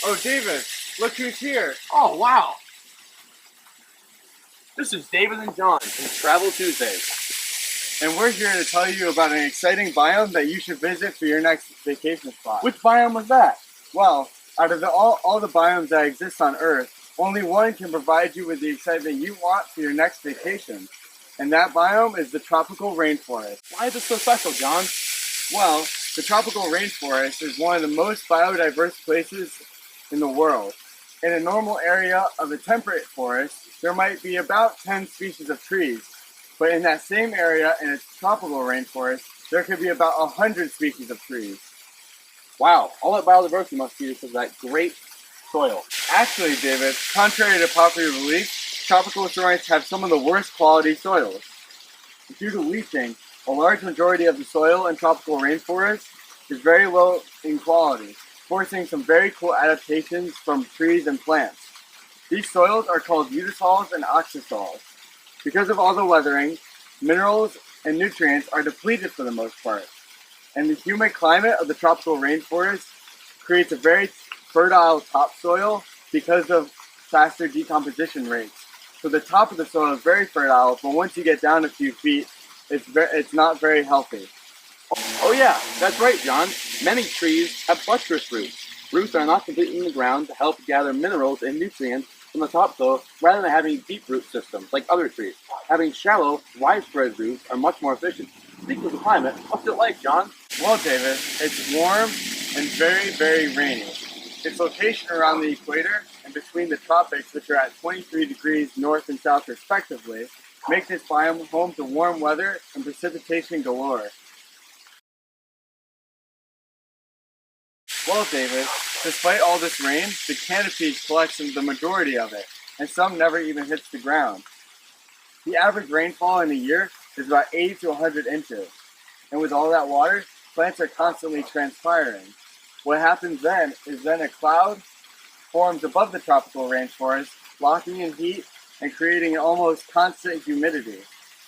Oh, David, look who's here. Oh, wow. This is David and John from Travel Tuesdays. And we're here to tell you about an exciting biome that you should visit for your next vacation spot. Which biome was that? Well, out of all the biomes that exist on Earth, only one can provide you with the excitement you want for your next vacation. And that biome is the tropical rainforest. Why is it so special, John? Well, the tropical rainforest is one of the most biodiverse places in the world. In a normal area of a temperate forest, there might be about 10 species of trees. But in that same area in a tropical rainforest, there could be about 100 species of trees. Wow, all that biodiversity must be because of that great soil. Actually, David, contrary to popular belief, tropical forests have some of the worst quality soils. Due to leaching, a large majority of the soil in tropical rainforests is very low in quality, forcing some very cool adaptations from trees and plants. These soils are called utasols and oxasols. Because of all the weathering, minerals and nutrients are depleted for the most part, and the humid climate of the tropical rainforest creates a very fertile topsoil because of faster decomposition rates. So the top of the soil is very fertile, but once you get down a few feet, it's not very healthy. Oh yeah, that's right, John. Many trees have buttress roots. Roots are not completely in the ground to help gather minerals and nutrients from the topsoil rather than having deep root systems like other trees. Having shallow, widespread roots are much more efficient. Speaking of the climate, what's it like, John? Well, David, it's warm and very, very rainy. Its location around the equator and between the tropics, which are at 23 degrees north and south respectively, make this biome home to warm weather and precipitation galore. Well, David, despite all this rain, the canopy collects the majority of it, and some never even hits the ground. The average rainfall in a year is about 80 to 100 inches, and with all that water, plants are constantly transpiring. What happens then is a cloud forms above the tropical rainforest, locking in heat and creating an almost constant humidity.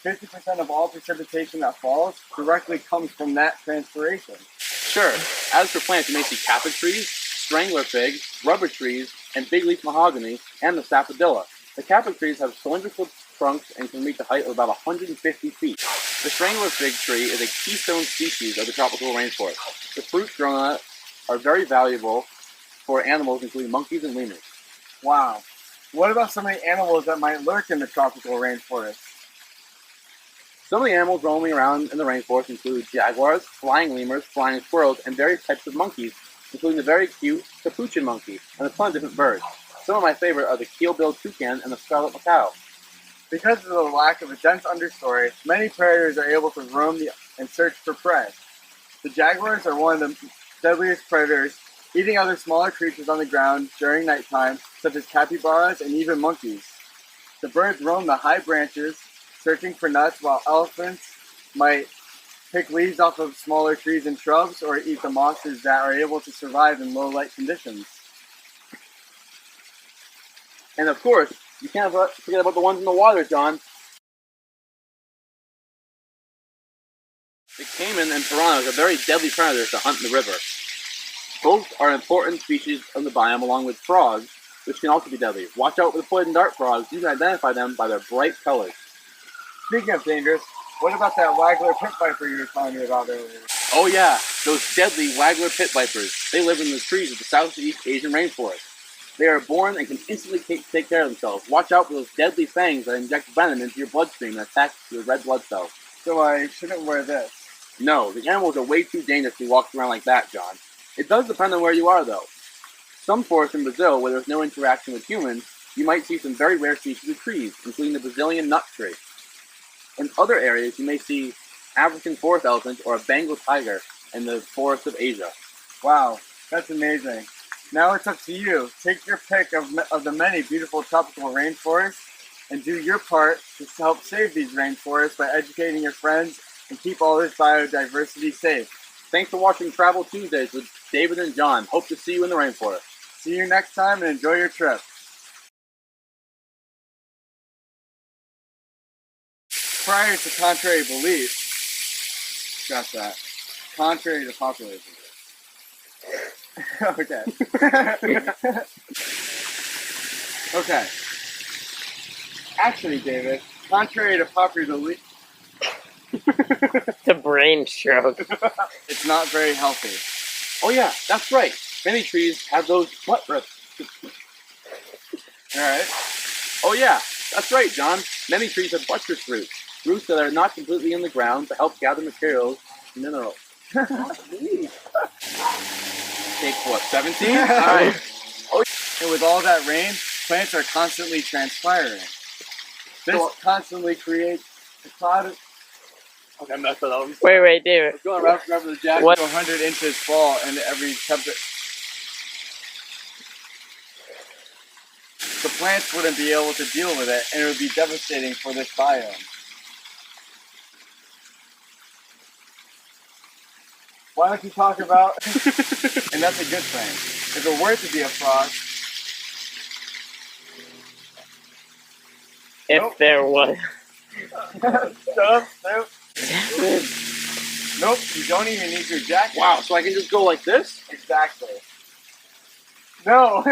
50% of all precipitation that falls directly comes from that transpiration. Sure. As for plants, you may see kappa trees, strangler figs, rubber trees, and big leaf mahogany, and the sapodilla. The kappa trees have cylindrical trunks and can reach a height of about 150 feet. The strangler fig tree is a keystone species of the tropical rainforest. The fruits grown on it are very valuable for animals including monkeys and lemurs. Wow. What about some of the animals that might lurk in the tropical rainforest? Some of the animals roaming around in the rainforest include jaguars, flying lemurs, flying squirrels, and various types of monkeys, including the very cute capuchin monkey and a ton of different birds. Some of my favorite are the keel-billed toucan and the scarlet macaw. Because of the lack of a dense understory, many predators are able to roam and search for prey. The jaguars are one of the deadliest predators, eating other smaller creatures on the ground during nighttime, such as capybaras and even monkeys. The birds roam the high branches, searching for nuts, while elephants might pick leaves off of smaller trees and shrubs or eat the mosses that are able to survive in low light conditions. And of course, you can't forget about the ones in the water, John. The caiman and piranhas are very deadly predators to hunt in the river. Both are important species of the biome along with frogs, which can also be deadly. Watch out for the poison dart frogs. You can identify them by their bright colors. Speaking of dangerous, what about that waggler pit viper you were telling me about earlier? Oh yeah, those deadly waggler pit vipers. They live in the trees of the Southeast Asian rainforest. They are born and can instantly take care of themselves. Watch out for those deadly fangs that inject venom into your bloodstream and attack your red blood cells. So I shouldn't wear this? No, the animals are way too dangerous to be walking around like that, John. It does depend on where you are, though. Some forests in Brazil, where there's no interaction with humans, you might see some very rare species of trees, including the Brazilian nut tree. In other areas, you may see African forest elephants or a Bengal tiger in the forests of Asia. Wow, that's amazing. Now it's up to you. Take your pick of the many beautiful tropical rainforests and do your part to help save these rainforests by educating your friends and keep all this biodiversity safe. Thanks for watching Travel Tuesdays with David and John. Hope to see you in the rainforest. See you next time and enjoy your trip. Prior to contrary belief, contrary to popular belief. Okay. Okay. Actually, David, contrary to popular belief, The brain stroke. it's not very healthy. Oh yeah, that's right. Many trees have those butt roots. Alright? Oh yeah, that's right, John. Many trees have buttress roots. Roots that are not completely in the ground to help gather materials and minerals. Take what, 17? Alright. And with all that rain, plants are constantly transpiring. This constantly creates a cloud of Okay, I messed it up. Wait, David. Let's go around the jacket. What? 100 inches fall and every temperature. The plants wouldn't be able to deal with it, and it would be devastating for this biome. Why don't you talk about? And that's a good thing. If it were to be a frost, If there was. Nope, you don't even need your jacket. Wow, so I can just go like this? Exactly. No.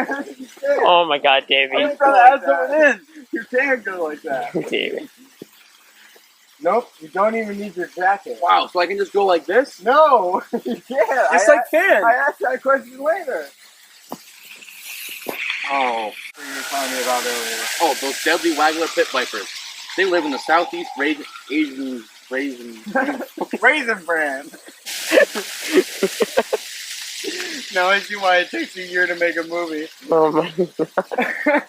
Oh my God, I Davey. was trying to add something in. You can't go like that. David. Nope, you don't even need your jacket. Wow, so I can just go like this? No, you can't. Yes, I can. I asked that question later. Oh. What you were telling me about earlier. Oh, those deadly waggler pit vipers. They live in the southeast Asian Raisin Bran. Now I see why it takes a year to make a movie. Oh my God.